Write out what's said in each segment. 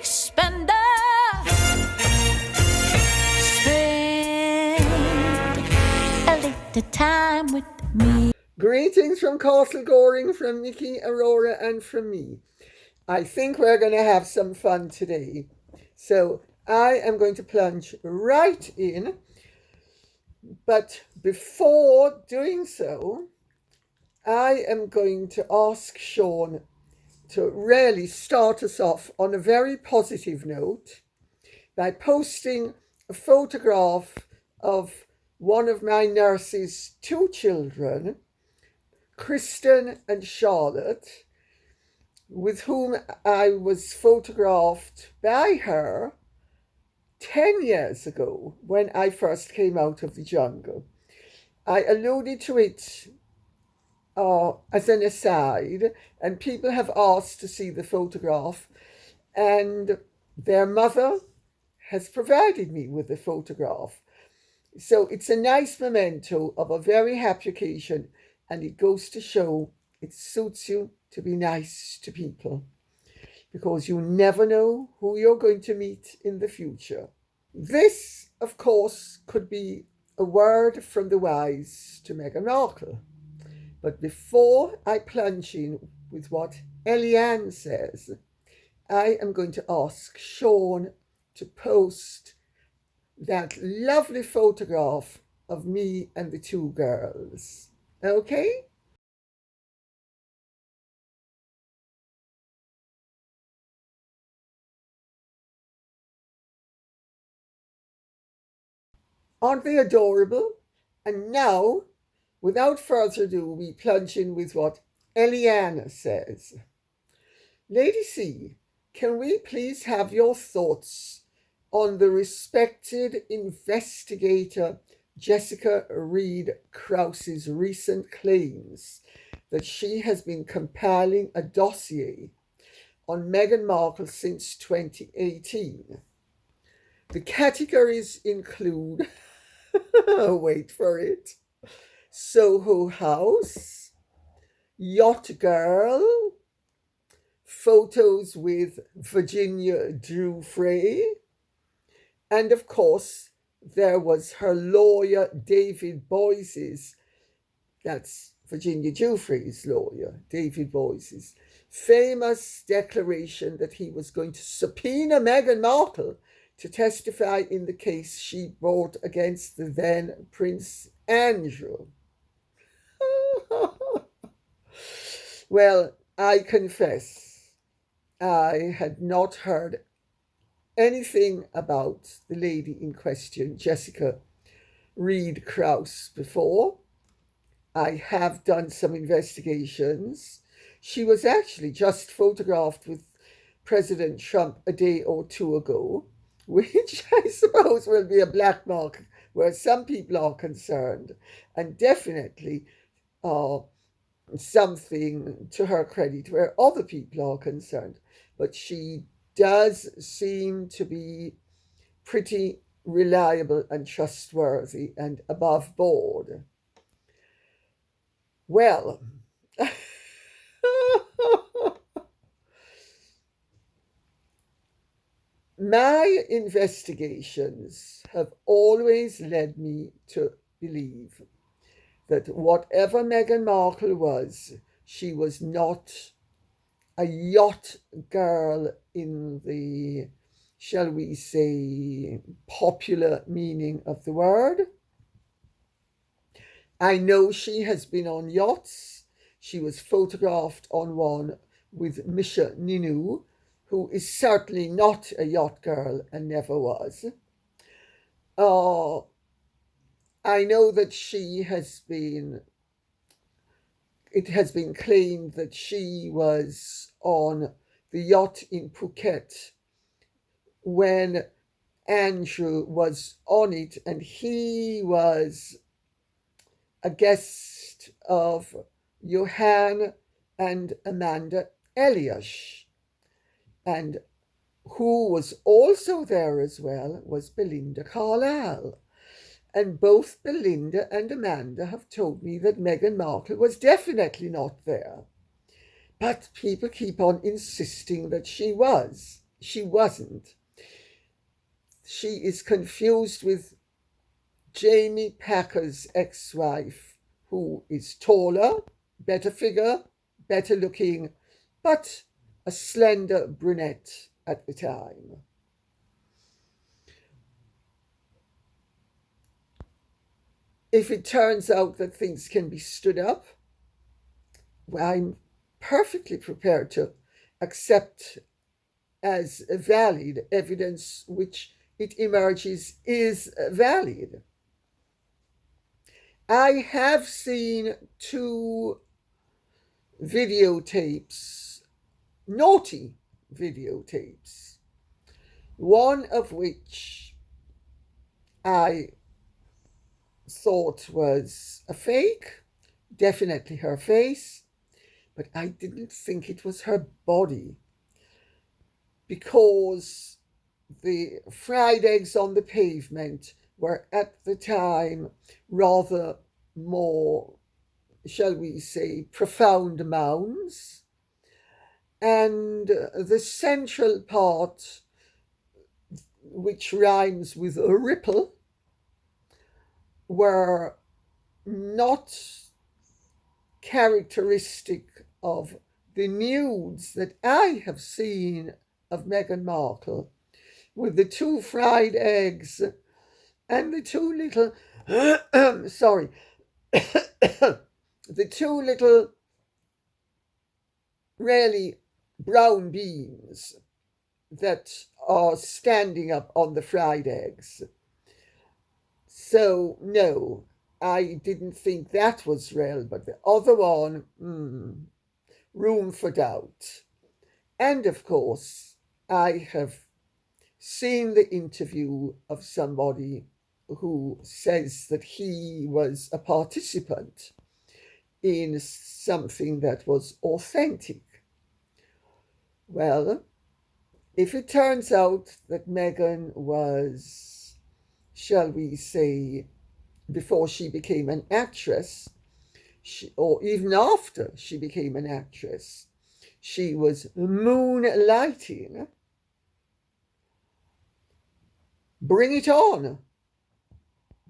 big spender. Spend a little time with me. Greetings from Castle Goring, from Nikki, Aurora, and from me. I think we're going to have some fun today. So I am going to plunge right in. But before doing so, I am going to ask Sean to really start us off on a very positive note by posting a photograph of one of my nurse's two children, Kristen and Charlotte, with whom I was photographed by her 10 years ago when I first came out of the jungle. I alluded to it as an aside, and people have asked to see the photograph, and their mother has provided me with the photograph. So it's a nice memento of a very happy occasion, and it goes to show it suits you to be nice to people, because you never know who you're going to meet in the future. This, of course, could be a word from the wise to Meghan Markle. But before I plunge in with what Eliane says, I am going to ask Sean to post that lovely photograph of me and the two girls. Okay? Aren't they adorable? And now, without further ado, we plunge in with what Eliana says. Lady C, can we please have your thoughts on the respected investigator Jessica Reed Krauss's recent claims that she has been compiling a dossier on Meghan Markle since 2018? The categories include, wait for it, Soho House, Yacht Girl, photos with Virginia Giuffre, and of course there was her lawyer David Boyce's, that's Virginia Giuffre's lawyer, David Boyce's, famous declaration that he was going to subpoena Meghan Markle to testify in the case she brought against the then Prince Andrew. Well, I confess, I had not heard anything about the lady in question, Jessica Reed Krauss, before. I have done some investigations. She was actually just photographed with President Trump a day or two ago, which I suppose will be a black mark where some people are concerned, and definitely something to her credit where other people are concerned. But she does seem to be pretty reliable and trustworthy and above board. Well, my investigations have always led me to believe that whatever Meghan Markle was, she was not a yacht girl in the, shall we say, popular meaning of the word. I know she has been on yachts. She was photographed on one with Misha Ninu, who is certainly not a yacht girl and never was. I know that it has been claimed that she was on the yacht in Phuket when Andrew was on it, and he was a guest of Johan and Amanda Eliash. And who was also there as well was Belinda Carlisle. And both Belinda and Amanda have told me that Meghan Markle was definitely not there. But people keep on insisting that she was. She wasn't. She is confused with Jamie Packer's ex-wife, who is taller, better figure, better looking, but a slender brunette at the time. If it turns out that things can be stood up, well, I'm perfectly prepared to accept as valid evidence which it emerges is valid. I have seen 2 videotapes, naughty videotapes, one of which I thought was a fake, definitely her face, but I didn't think it was her body, because the fried eggs on the pavement were at the time rather more, shall we say, profound mounds, and the central part, which rhymes with a ripple, were not characteristic of the nudes that I have seen of Meghan Markle, with the 2 fried eggs and the 2 little, sorry, the 2 little really brown beans that are standing up on the fried eggs. So, no, I didn't think that was real, but the other one, room for doubt. And of course, I have seen the interview of somebody who says that he was a participant in something that was authentic. Well, if it turns out that Meghan was, shall we say, before she became an actress, or even after she became an actress, she was moonlighting, bring it on.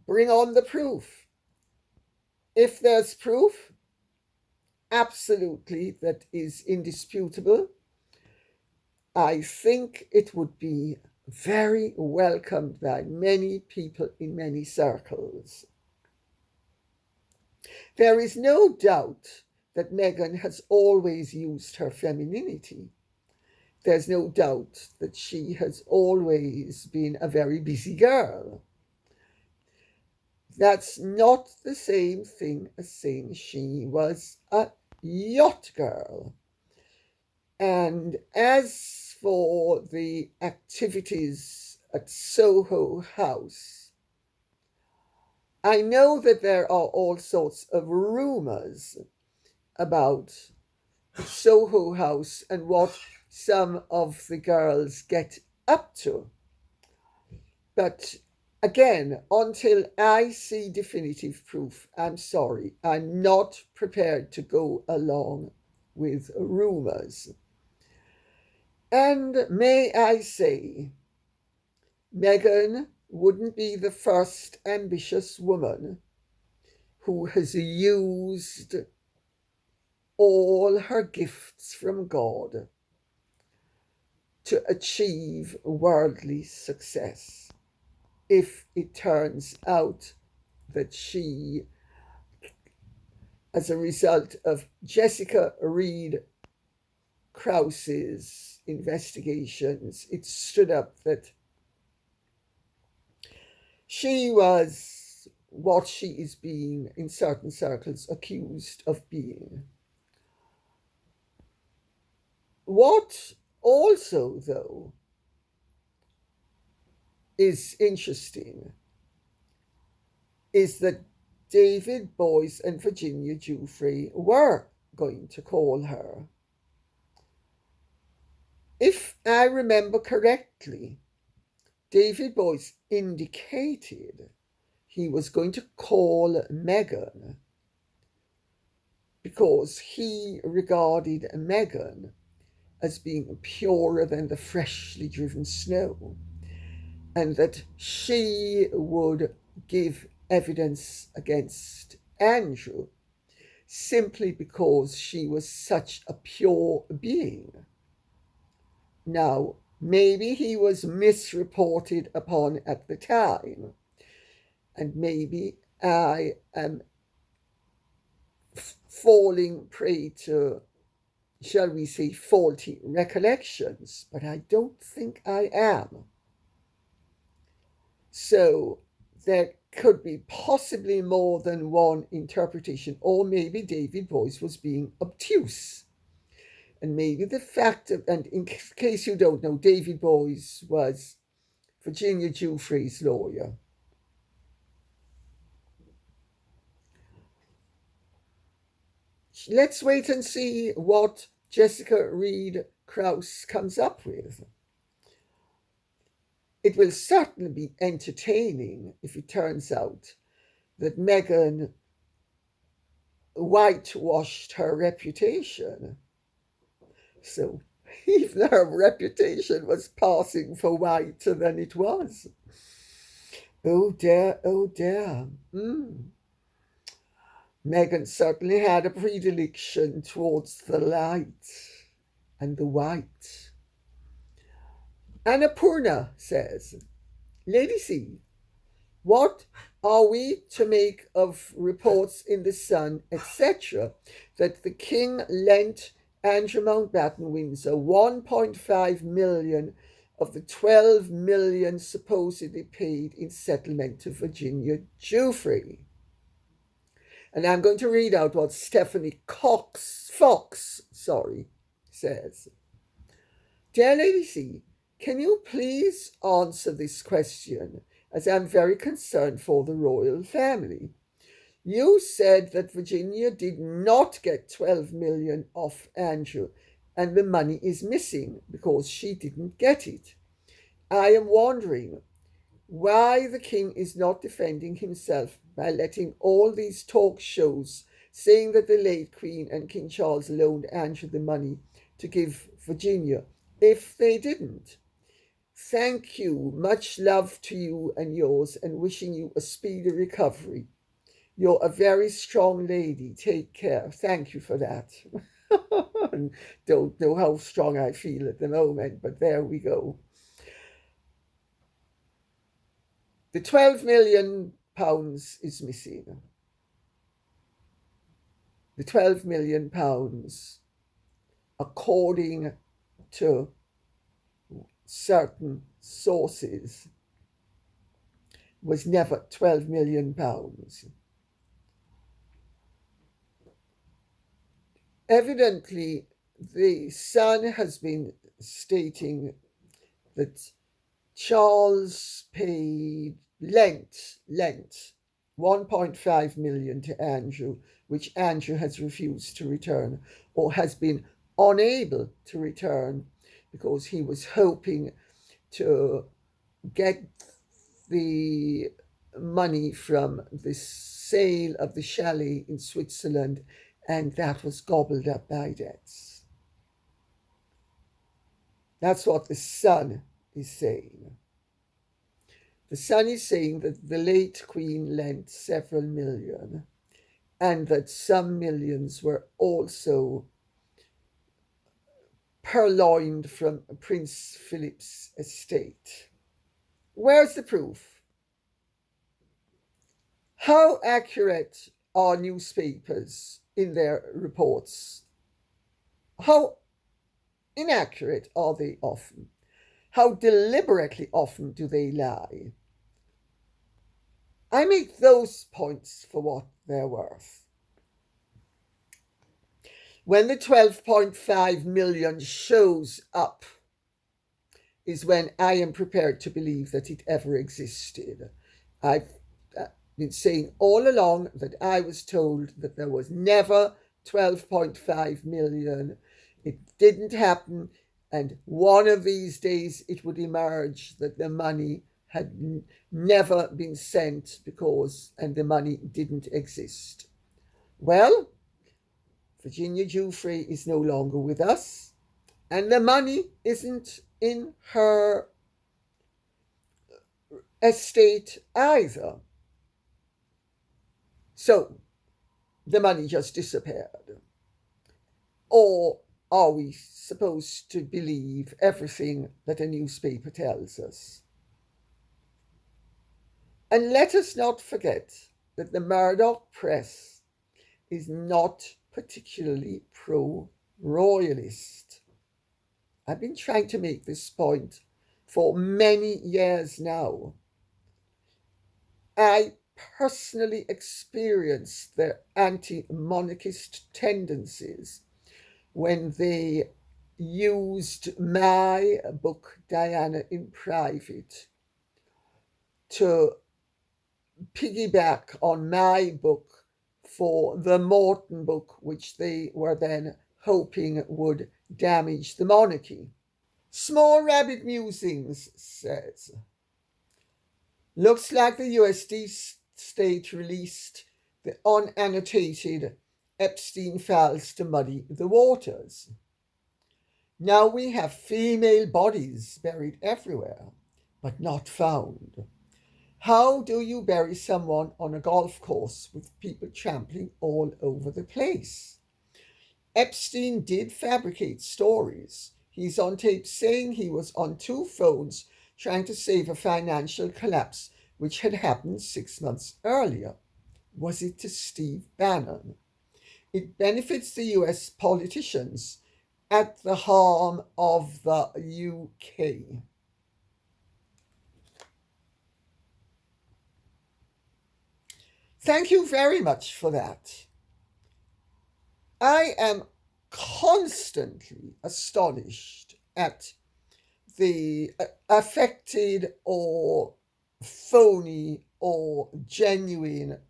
Bring on the proof. If there's proof, absolutely, that is indisputable, I think it would be very welcomed by many people in many circles. There is no doubt that Meghan has always used her femininity. There's no doubt that she has always been a very busy girl. That's not the same thing as saying she was a yacht girl. And as for the activities at Soho House, I know that there are all sorts of rumours about Soho House and what some of the girls get up to. But again, until I see definitive proof, I'm sorry, I'm not prepared to go along with rumours. And may I say, Meghan wouldn't be the first ambitious woman who has used all her gifts from God to achieve worldly success, if it turns out that she, as a result of Jessica Reed Krauss's investigations, it stood up that she was what she is being, in certain circles, accused of being. What also, though, is interesting is that David Boyce and Virginia Giuffre were going to call her. If I remember correctly, David Boyce indicated he was going to call Meghan because he regarded Meghan as being purer than the freshly driven snow, and that she would give evidence against Andrew simply because she was such a pure being. Now, maybe he was misreported upon at the time, and maybe I am falling prey to, shall we say, faulty recollections, but I don't think I am. So there could be possibly more than one interpretation, or maybe David Boyce was being obtuse. And maybe the fact of, and in case you don't know, David Boyce was Virginia Giuffre's lawyer. Let's wait and see what Jessica Reed Krauss comes up with. It will certainly be entertaining if it turns out that Meghan whitewashed her reputation. So even her reputation was passing for whiter than it was. Oh dear, oh dear. Meghan certainly had a predilection towards the light and the white. Annapurna says, Lady C, what are we to make of reports in the Sun, etc., that the King lent Andrew Mountbatten Windsor 1.5 million of the 12 million supposedly paid in settlement to Virginia Giuffre? And I'm going to read out what Stephanie Fox says. Dear Lady C, can you please answer this question, as I'm very concerned for the royal family? You said that Virginia did not get 12 million off Andrew, and the money is missing because she didn't get it. I am wondering why the king is not defending himself by letting all these talk shows saying that the late Queen and King Charles loaned Andrew the money to give Virginia, if they didn't. Thank you, much love to you and yours, and wishing you a speedy recovery. You're a very strong lady. Take care. Thank you for that. Don't know how strong I feel at the moment, but there we go. The 12 million pounds is missing. The 12 million pounds, according to certain sources, was never 12 million pounds. Evidently, the Sun has been stating that Charles lent 1.5 million to Andrew, which Andrew has refused to return, or has been unable to return, because he was hoping to get the money from the sale of the chalet in Switzerland, and that was gobbled up by debts. That's what the Sun is saying. The Sun is saying that the late Queen lent several million, and that some millions were also purloined from Prince Philip's estate. Where's the proof? How accurate are newspapers in their reports? How inaccurate are they often? How deliberately often do they lie? I make those points for what they're worth. When the 12.5 million shows up is when I am prepared to believe that it ever existed. I've been saying all along that I was told that there was never 12.5 million. It didn't happen, and one of these days it would emerge that the money had never been sent and the money didn't exist. Well, Virginia Giuffre is no longer with us, And the money isn't in her estate either. So the money just disappeared. Or are we supposed to believe everything that a newspaper tells us? And let us not forget that the Murdoch press is not particularly pro-royalist. I've been trying to make this point for many years now. I personally experienced their anti-monarchist tendencies when they used my book, Diana in Private, to piggyback on my book for the Morton book, which they were then hoping would damage the monarchy. Small Rabbit Musings says, looks like the USD state released the unannotated Epstein files to muddy the waters. Now we have female bodies buried everywhere, but not found. How do you bury someone on a golf course with people trampling all over the place? Epstein did fabricate stories. He's on tape saying he was on 2 phones trying to save a financial collapse which had happened 6 months earlier. Was it to Steve Bannon? It benefits the US politicians at the harm of the UK. Thank you very much for that. I am constantly astonished at the affected or phony or genuine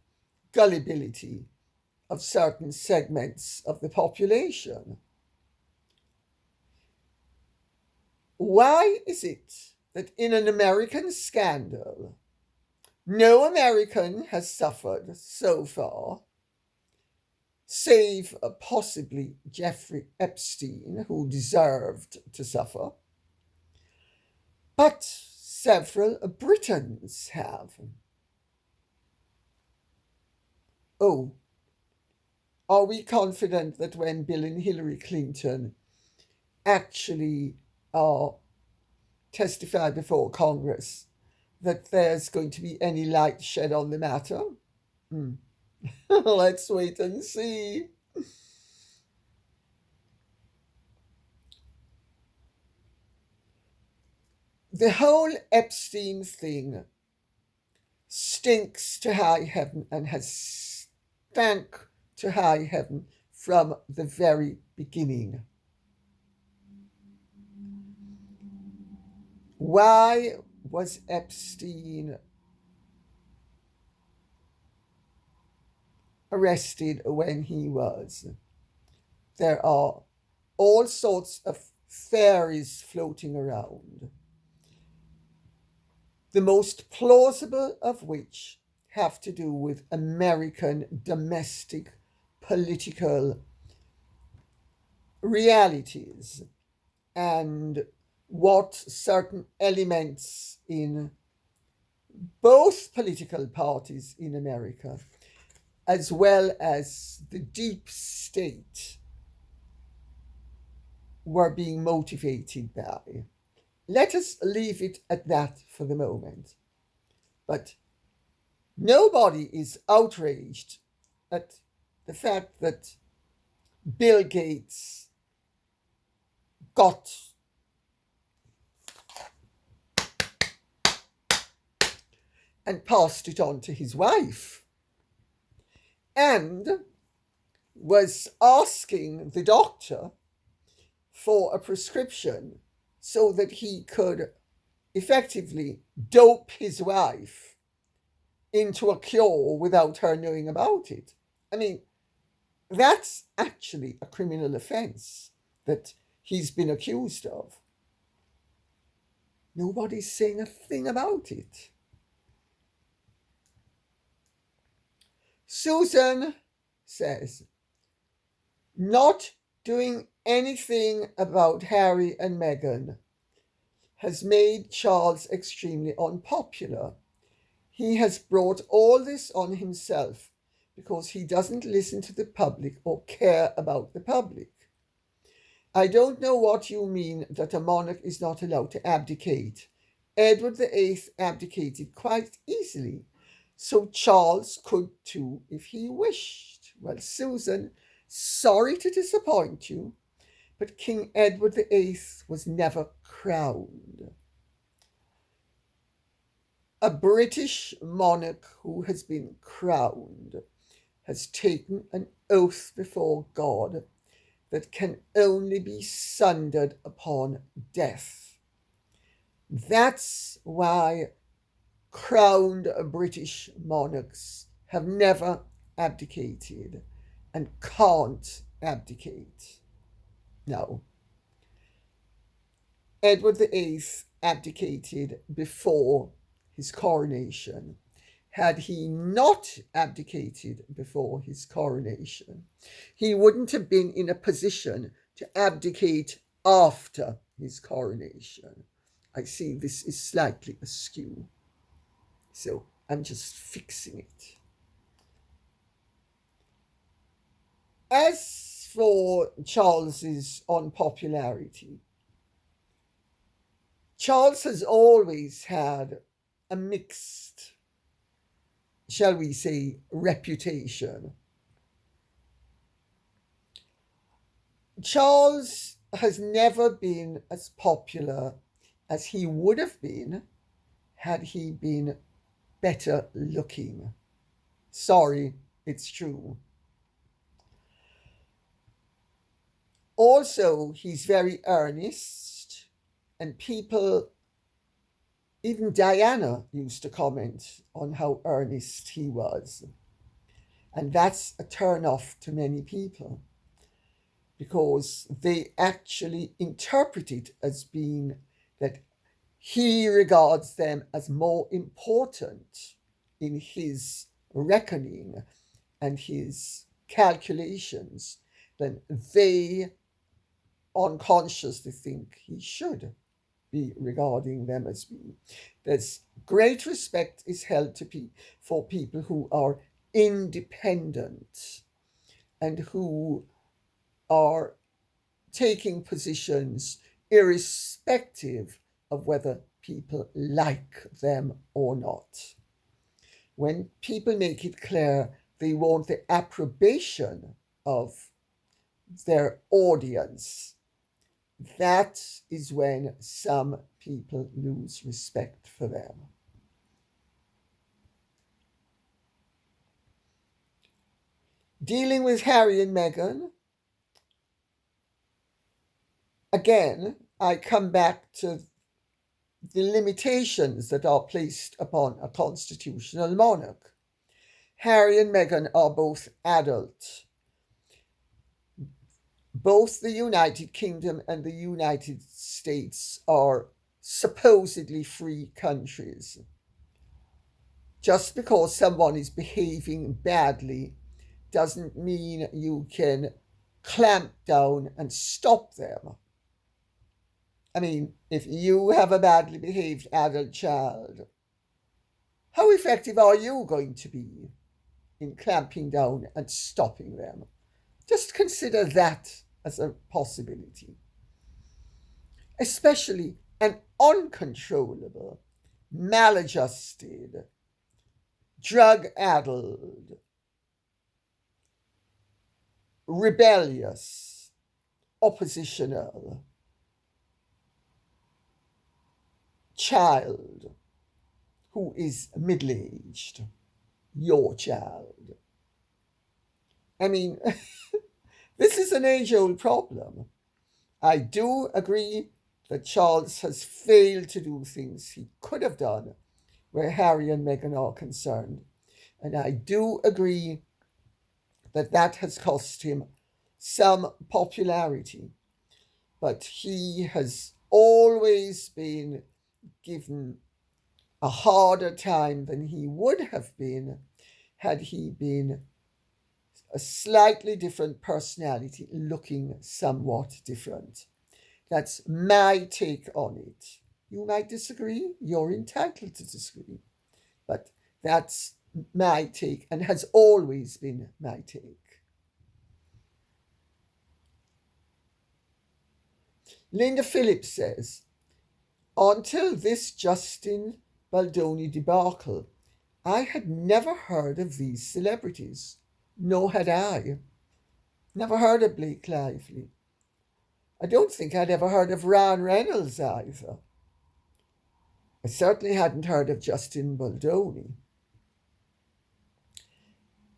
gullibility of certain segments of the population. Why is it that in an American scandal, no American has suffered so far, save possibly Jeffrey Epstein, who deserved to suffer, but several Britons have? Oh, are we confident that when Bill and Hillary Clinton actually testify before Congress, that there's going to be any light shed on the matter? Let's wait and see. The whole Epstein thing stinks to high heaven and has stank to high heaven from the very beginning. Why was Epstein arrested when he was? There are all sorts of theories floating around, the most plausible of which have to do with American domestic political realities and what certain elements in both political parties in America, as well as the deep state, were being motivated by. Let us leave it at that for the moment. But nobody is outraged at the fact that Bill Gates got and passed it on to his wife, and was asking the doctor for a prescription so that he could effectively dope his wife into a cure without her knowing about it. I mean, that's actually a criminal offense that he's been accused of. Nobody's saying a thing about it. Susan says, not doing anything about Harry and Meghan has made Charles extremely unpopular. He has brought all this on himself because he doesn't listen to the public or care about the public. I don't know what you mean that a monarch is not allowed to abdicate. Edward VIII abdicated quite easily, so Charles could too if he wished. Well, Susan, sorry to disappoint you, but King Edward VIII was never crowned. A British monarch who has been crowned has taken an oath before God that can only be sundered upon death. That's why crowned British monarchs have never abdicated and can't abdicate. No. Edward VIII abdicated before his coronation. Had he not abdicated before his coronation, he wouldn't have been in a position to abdicate after his coronation. I see this is slightly askew, so I'm just fixing it. As for Charles's unpopularity, Charles has always had a mixed, shall we say, reputation. Charles has never been as popular as he would have been had he been better looking. Sorry, it's true. Also, he's very earnest, and people, even Diana, used to comment on how earnest he was. And that's a turn off to many people because they actually interpret it as being that he regards them as more important in his reckoning and his calculations than they unconsciously think he should be regarding them as being. There's great respect is held for people who are independent and who are taking positions irrespective of whether people like them or not. When people make it clear they want the approbation of their audience, that is when some people lose respect for them. Dealing with Harry and Meghan, again, I come back to the limitations that are placed upon a constitutional monarch. Harry and Meghan are both adult. Both the United Kingdom and the United States are supposedly free countries. Just because someone is behaving badly doesn't mean you can clamp down and stop them. I mean, if you have a badly behaved adult child, how effective are you going to be in clamping down and stopping them? Just consider that as a possibility. Especially an uncontrollable, maladjusted, drug-addled, rebellious, oppositional child who is middle-aged, your child. I mean, this is an age-old problem. I do agree that Charles has failed to do things he could have done where Harry and Meghan are concerned. And I do agree that that has cost him some popularity. But he has always been given a harder time than he would have been had he been a slightly different personality looking somewhat different. That's my take on it. You might disagree, you're entitled to disagree, but that's my take and has always been my take. Linda Phillips says, until this Justin Baldoni debacle, I had never heard of these celebrities. Nor had I. Never heard of Blake Lively. I don't think I'd ever heard of Reynolds either. I certainly hadn't heard of Justin Baldoni.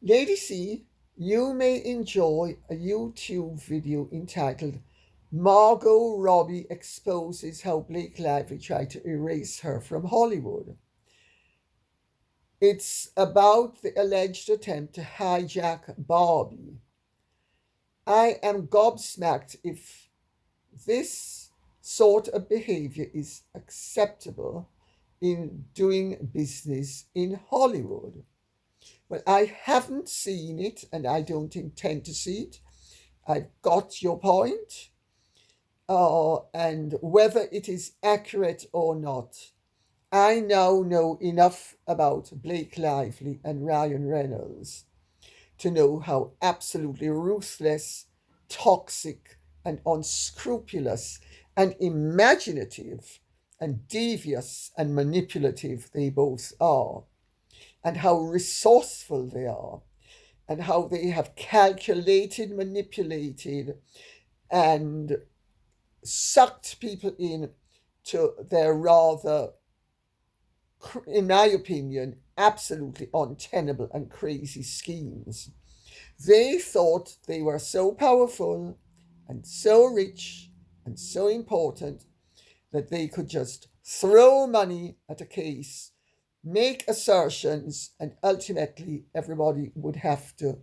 Lady C, you may enjoy a YouTube video entitled Margot Robbie exposes how Blake Lively tried to erase her from Hollywood. It's about the alleged attempt to hijack Barbie. I am gobsmacked if this sort of behavior is acceptable in doing business in Hollywood. Well, I haven't seen it and I don't intend to see it. I've got your point. And whether it is accurate or not, I now know enough about Blake Lively and Ryan Reynolds to know how absolutely ruthless, toxic, and unscrupulous, and imaginative, and devious, and manipulative they both are, and how resourceful they are, and how they have calculated, manipulated, and sucked people in to their rather, in my opinion, absolutely untenable and crazy schemes. They thought they were so powerful and so rich and so important that they could just throw money at a case, make assertions, and ultimately everybody would have to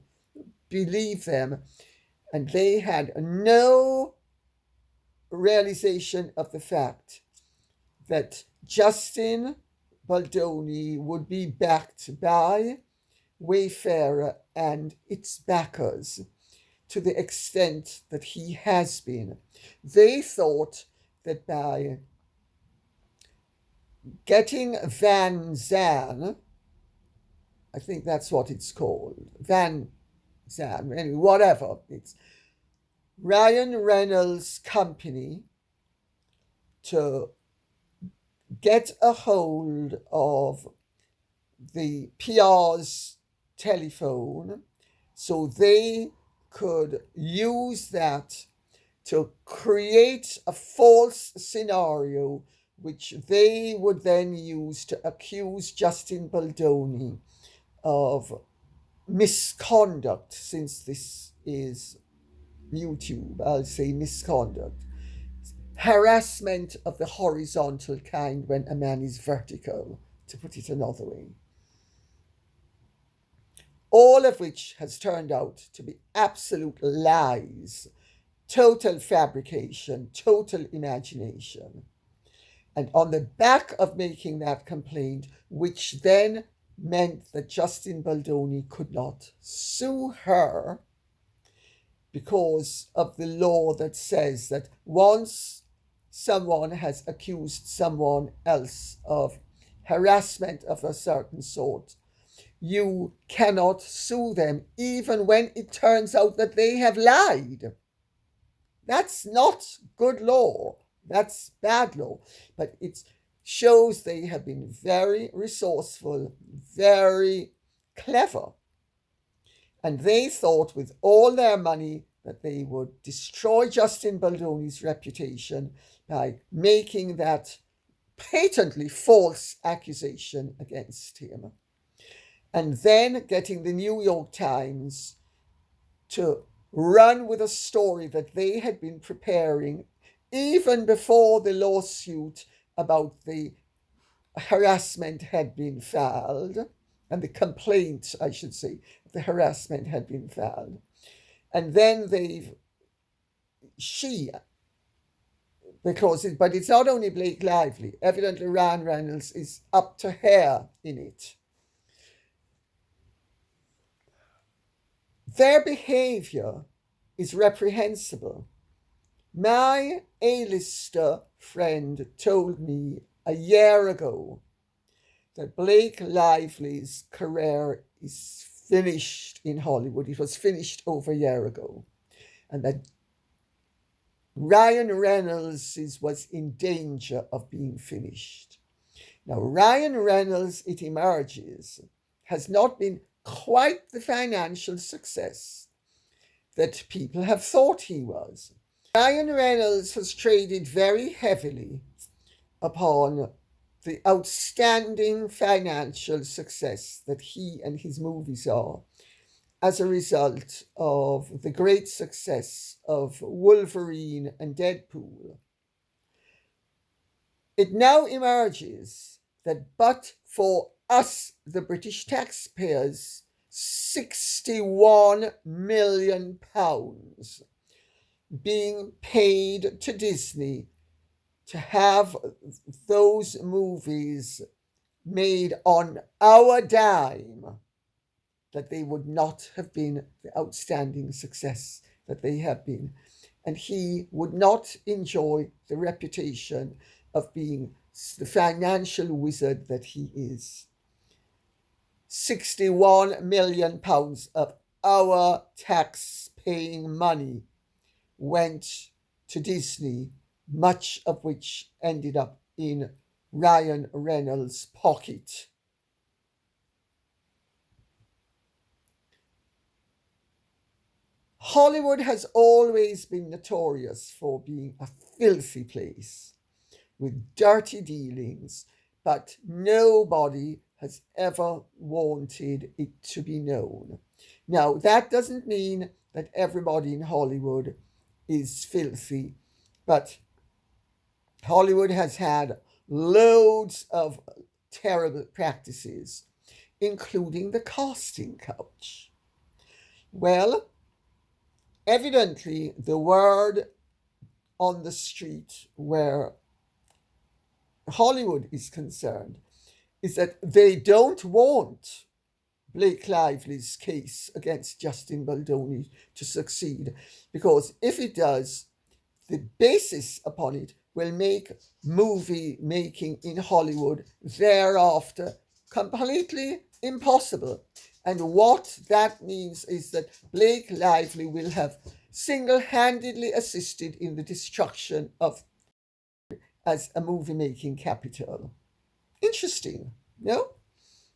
believe them. And they had no realization of the fact that Justin Baldoni would be backed by Wayfarer and its backers to the extent that he has been. They thought that by getting Van Zandt, I think that's what it's called, Van Zandt, anyway, whatever, it's Ryan Reynolds' company, to get a hold of the PR's telephone so they could use that to create a false scenario which they would then use to accuse Justin Baldoni of misconduct. Since this is YouTube, I'll say misconduct. Harassment of the horizontal kind when a man is vertical, to put it another way. All of which has turned out to be absolute lies, total fabrication, total imagination. And on the back of making that complaint, which then meant that Justin Baldoni could not sue her because of the law that says that once someone has accused someone else of harassment of a certain sort, you cannot sue them even when it turns out that they have lied. That's not good law. That's bad law. But it shows they have been very resourceful, very clever. And they thought with all their money that they would destroy Justin Baldoni's reputation by making that patently false accusation against him. And then getting the New York Times to run with a story that they had been preparing even before the lawsuit about the harassment had been filed, and the complaint, I should say, the harassment had been filed. And then but it's not only Blake Lively, evidently Ryan Reynolds is up to hair in it. Their behaviour is reprehensible. My A-lister friend told me a year ago that Blake Lively's career is finished in Hollywood. It was finished over a year ago. And that Ryan Reynolds was in danger of being finished. Now, Ryan Reynolds, it emerges, has not been quite the financial success that people have thought he was. Ryan Reynolds has traded very heavily upon the outstanding financial success that he and his movies are as a result of the great success of Wolverine and Deadpool. It now emerges that but for us, the British taxpayers, £61 million being paid to Disney to have those movies made on our dime, that they would not have been the outstanding success that they have been. And he would not enjoy the reputation of being the financial wizard that he is. £61 million of our tax-paying money went to Disney, much of which ended up in Ryan Reynolds' pocket. Hollywood has always been notorious for being a filthy place with dirty dealings, but nobody has ever wanted it to be known. Now, that doesn't mean that everybody in Hollywood is filthy, but Hollywood has had loads of terrible practices, including the casting couch. Well, evidently, the word on the street where Hollywood is concerned is that they don't want Blake Lively's case against Justin Baldoni to succeed, because if it does, the basis upon it will make movie making in Hollywood thereafter completely impossible. And what that means is that Blake Lively will have single-handedly assisted in the destruction of as a movie-making capital. Interesting, no?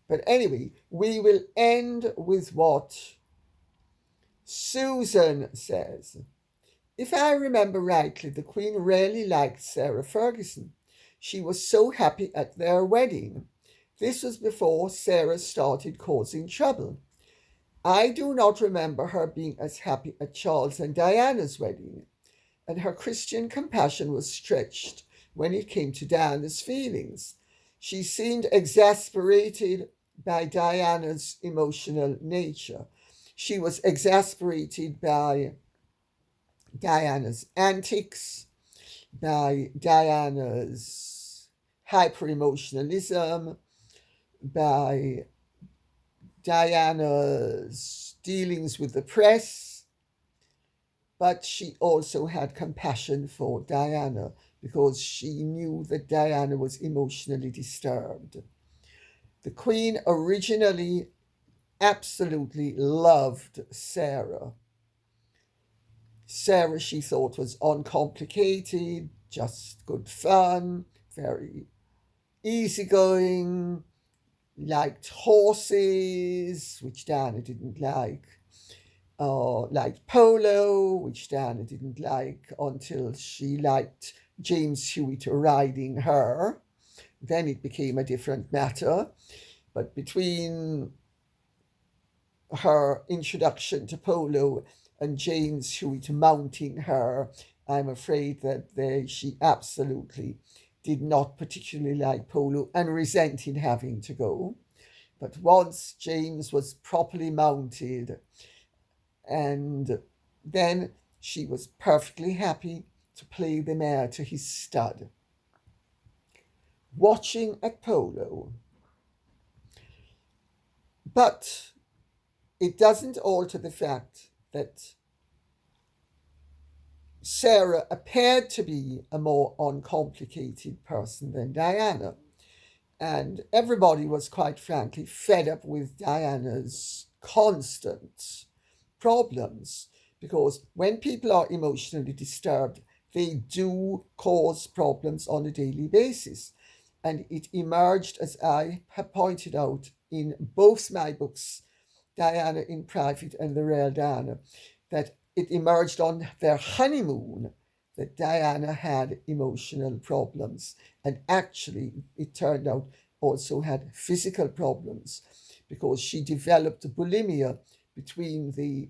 But anyway, we will end with what Susan says. If I remember rightly, the Queen really liked Sarah Ferguson. She was so happy at their wedding. This was before Sarah started causing trouble. I do not remember her being as happy at Charles and Diana's wedding, and her Christian compassion was stretched when it came to Diana's feelings. She seemed exasperated by Diana's emotional nature. She was exasperated by Diana's antics, by Diana's hyper-emotionalism, by Diana's dealings with the press, but she also had compassion for Diana because she knew that Diana was emotionally disturbed. The Queen originally absolutely loved Sarah. Sarah, she thought, was uncomplicated, just good fun, very easygoing, liked horses, which Diana didn't like, liked polo, which Diana didn't like until she liked James Hewitt riding her. Then it became a different matter. But between her introduction to polo and James Hewitt mounting her, I'm afraid that she absolutely did not particularly like polo and resented having to go. But once James was properly mounted, and then she was perfectly happy to play the mare to his stud. Watching at polo. But it doesn't alter the fact that Sarah appeared to be a more uncomplicated person than Diana. And everybody was quite frankly fed up with Diana's constant problems, because when people are emotionally disturbed, they do cause problems on a daily basis. And it emerged, as I have pointed out in both my books, Diana in Private and The Real Diana, that it emerged on their honeymoon that Diana had emotional problems, and actually it turned out also had physical problems, because she developed bulimia between the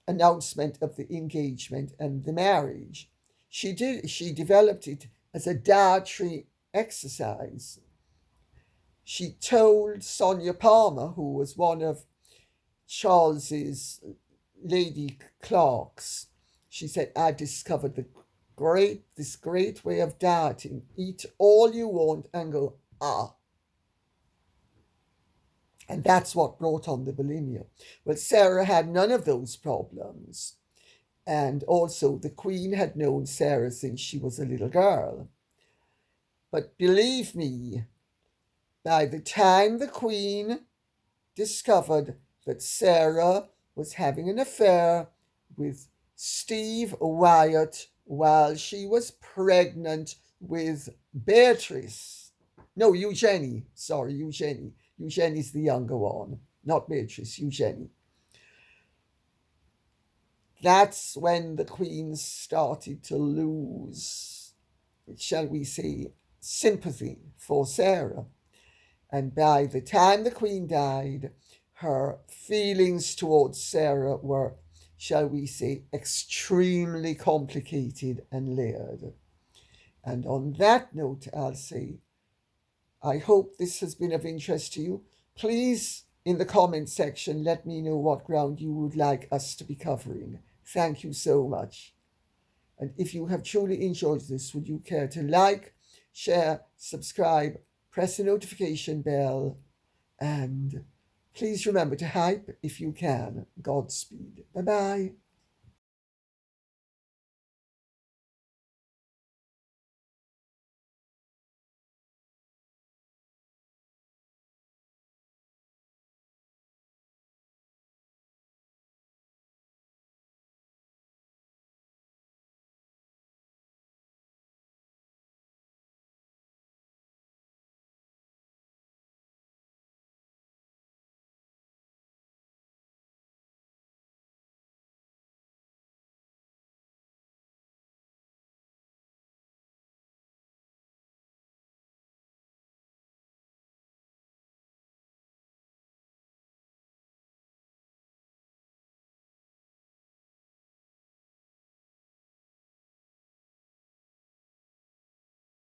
announcement of the engagement and the marriage. She developed it as a dietary exercise. She told Sonia Palmer, who was one of Charles's lady clerks, she said, I discovered this great way of dieting. Eat all you want and go, ah. And that's what brought on the bulimia. Well, Sarah had none of those problems. And also, the Queen had known Sarah since she was a little girl. But believe me, by the time the Queen discovered that Sarah was having an affair with Steve Wyatt while she was pregnant with Beatrice. No, Eugenie. Sorry, Eugenie. Eugenie's the younger one, not Beatrice, Eugenie. That's when the Queen started to lose, shall we say, sympathy for Sarah. And by the time the Queen died, her feelings towards Sarah were, shall we say, extremely complicated and layered. And on that note, I'll say, I hope this has been of interest to you. Please, in the comment section, let me know what ground you would like us to be covering. Thank you so much. And if you have truly enjoyed this, would you care to like, share, subscribe, press the notification bell, and please remember to hype if you can. Godspeed. Bye-bye.